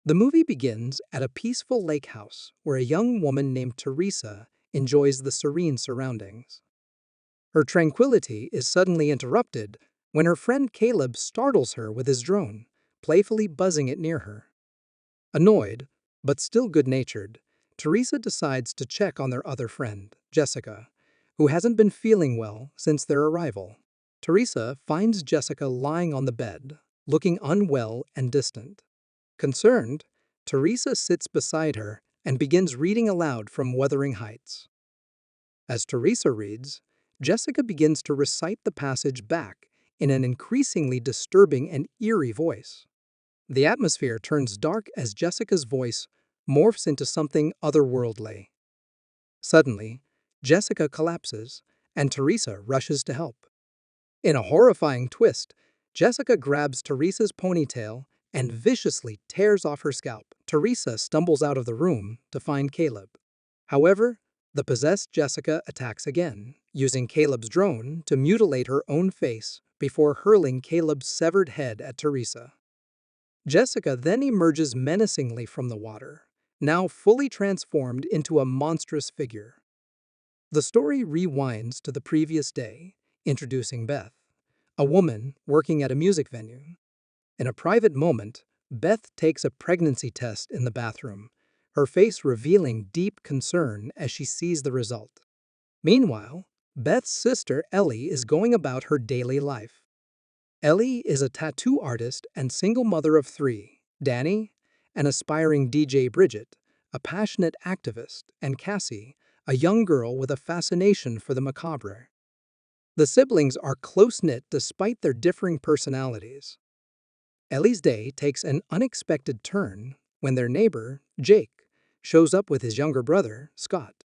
The movie begins at a peaceful lake house where a young woman named Teresa enjoys the serene surroundings. Her tranquility is suddenly interrupted when her friend Caleb startles her with his drone, playfully buzzing it near her. Annoyed, but still good-natured, Teresa decides to check on their other friend, Jessica, who hasn't been feeling well since their arrival. Teresa finds Jessica lying on the bed, looking unwell and distant. Concerned, Teresa sits beside her and begins reading aloud from Wuthering Heights. As Teresa reads, Jessica begins to recite the passage back in an increasingly disturbing and eerie voice. The atmosphere turns dark as Jessica's voice morphs into something otherworldly. Suddenly, Jessica collapses, and Teresa rushes to help. In a horrifying twist, Jessica grabs Teresa's ponytail and viciously tears off her scalp. Teresa stumbles out of the room to find Caleb. However, the possessed Jessica attacks again, using Caleb's drone to mutilate her own face before hurling Caleb's severed head at Teresa. Jessica then emerges menacingly from the water, now fully transformed into a monstrous figure. The story rewinds to the previous day, introducing Beth, a woman working at a music venue. In a private moment, Beth takes a pregnancy test in the bathroom, her face revealing deep concern as she sees the result. Meanwhile, Beth's sister Ellie is going about her daily life. Ellie is a tattoo artist and single mother of three: Danny, an aspiring DJ; Bridget, a passionate activist; and Cassie, a young girl with a fascination for the macabre. The siblings are close-knit despite their differing personalities. Ellie's day takes an unexpected turn when their neighbor, Jake, shows up with his younger brother, Scott.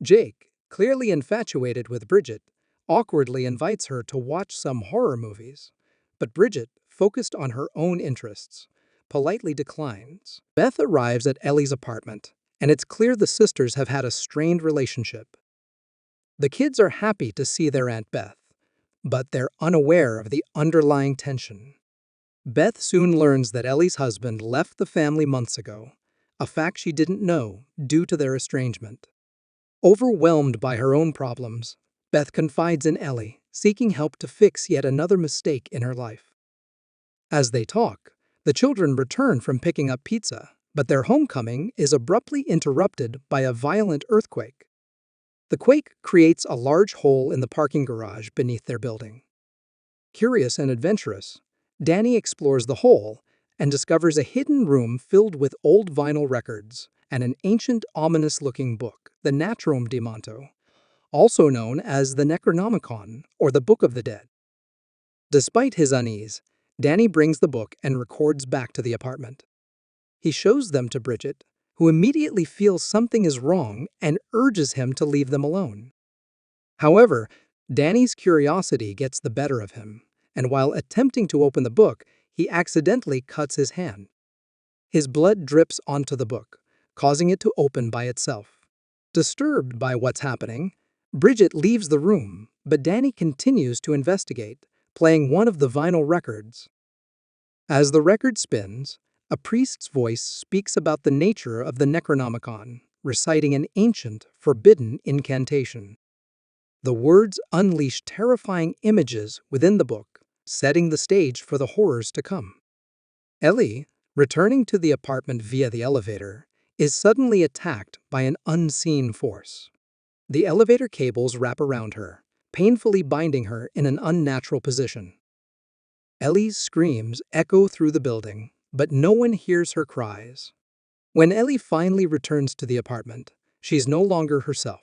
Jake, clearly infatuated with Bridget, awkwardly invites her to watch some horror movies, but Bridget, focused on her own interests, politely declines. Beth arrives at Ellie's apartment, and it's clear the sisters have had a strained relationship. The kids are happy to see their Aunt Beth, but they're unaware of the underlying tension. Beth soon learns that Ellie's husband left the family months ago, a fact she didn't know due to their estrangement. Overwhelmed by her own problems, Beth confides in Ellie, seeking help to fix yet another mistake in her life. As they talk, the children return from picking up pizza, but their homecoming is abruptly interrupted by a violent earthquake. The quake creates a large hole in the parking garage beneath their building. Curious and adventurous, Danny explores the hole and discovers a hidden room filled with old vinyl records and an ancient, ominous-looking book, the Natrum de Monto, also known as the Necronomicon, or the Book of the Dead. Despite his unease, Danny brings the book and records back to the apartment. He shows them to Bridget, who immediately feels something is wrong and urges him to leave them alone. However, Danny's curiosity gets the better of him, and while attempting to open the book, he accidentally cuts his hand. His blood drips onto the book, causing it to open by itself. Disturbed by what's happening, Bridget leaves the room, but Danny continues to investigate, playing one of the vinyl records. As the record spins, a priest's voice speaks about the nature of the Necronomicon, reciting an ancient, forbidden incantation. The words unleash terrifying images within the book, setting the stage for the horrors to come. Ellie, returning to the apartment via the elevator, is suddenly attacked by an unseen force. The elevator cables wrap around her, painfully binding her in an unnatural position. Ellie's screams echo through the building, but no one hears her cries. When Ellie finally returns to the apartment, she's no longer herself.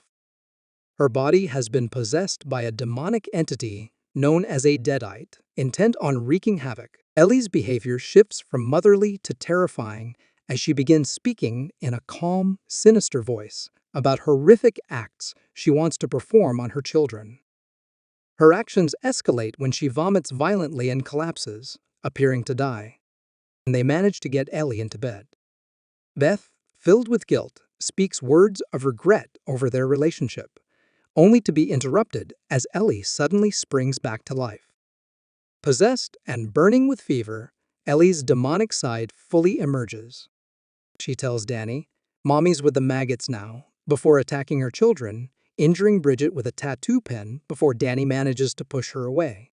Her body has been possessed by a demonic entity known as a Deadite, intent on wreaking havoc. Ellie's behavior shifts from motherly to terrifying as she begins speaking in a calm, sinister voice about horrific acts she wants to perform on her children. Her actions escalate when she vomits violently and collapses, appearing to die. And they manage to get Ellie into bed. Beth, filled with guilt, speaks words of regret over their relationship, only to be interrupted as Ellie suddenly springs back to life. Possessed and burning with fever, Ellie's demonic side fully emerges. She tells Danny, "Mommy's with the maggots now," before attacking her children, injuring Bridget with a tattoo pen before Danny manages to push her away.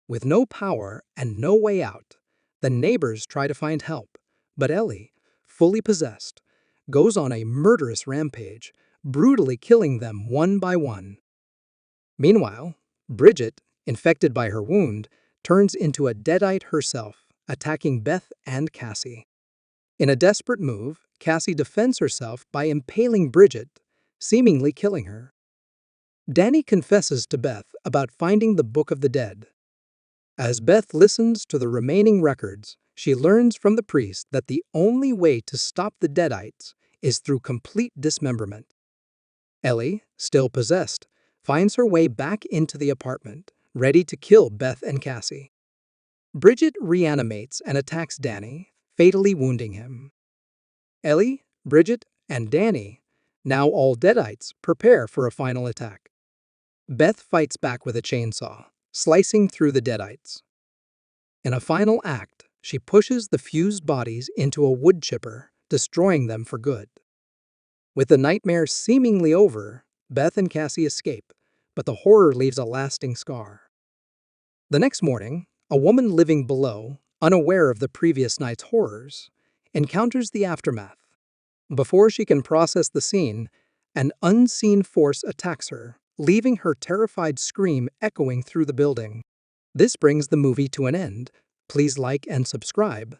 With no power and no way out, the neighbors try to find help, but Ellie, fully possessed, goes on a murderous rampage, brutally killing them one by one. Meanwhile, Bridget, infected by her wound, turns into a deadite herself, attacking Beth and Cassie. In a desperate move, Cassie defends herself by impaling Bridget, seemingly killing her. Danny confesses to Beth about finding the Book of the Dead. As Beth listens to the remaining records, she learns from the priest that the only way to stop the Deadites is through complete dismemberment. Ellie, still possessed, finds her way back into the apartment, ready to kill Beth and Cassie. Bridget reanimates and attacks Danny, fatally wounding him. Ellie, Bridget, and Danny, now all Deadites, prepare for a final attack. Beth fights back with a chainsaw, slicing through the Deadites. In a final act, she pushes the fused bodies into a wood chipper, destroying them for good. With the nightmare seemingly over, Beth and Cassie escape, but the horror leaves a lasting scar. The next morning, a woman living below, unaware of the previous night's horrors, encounters the aftermath. Before she can process the scene, an unseen force attacks her, leaving her terrified scream echoing through the building. This brings the movie to an end. Please like and subscribe.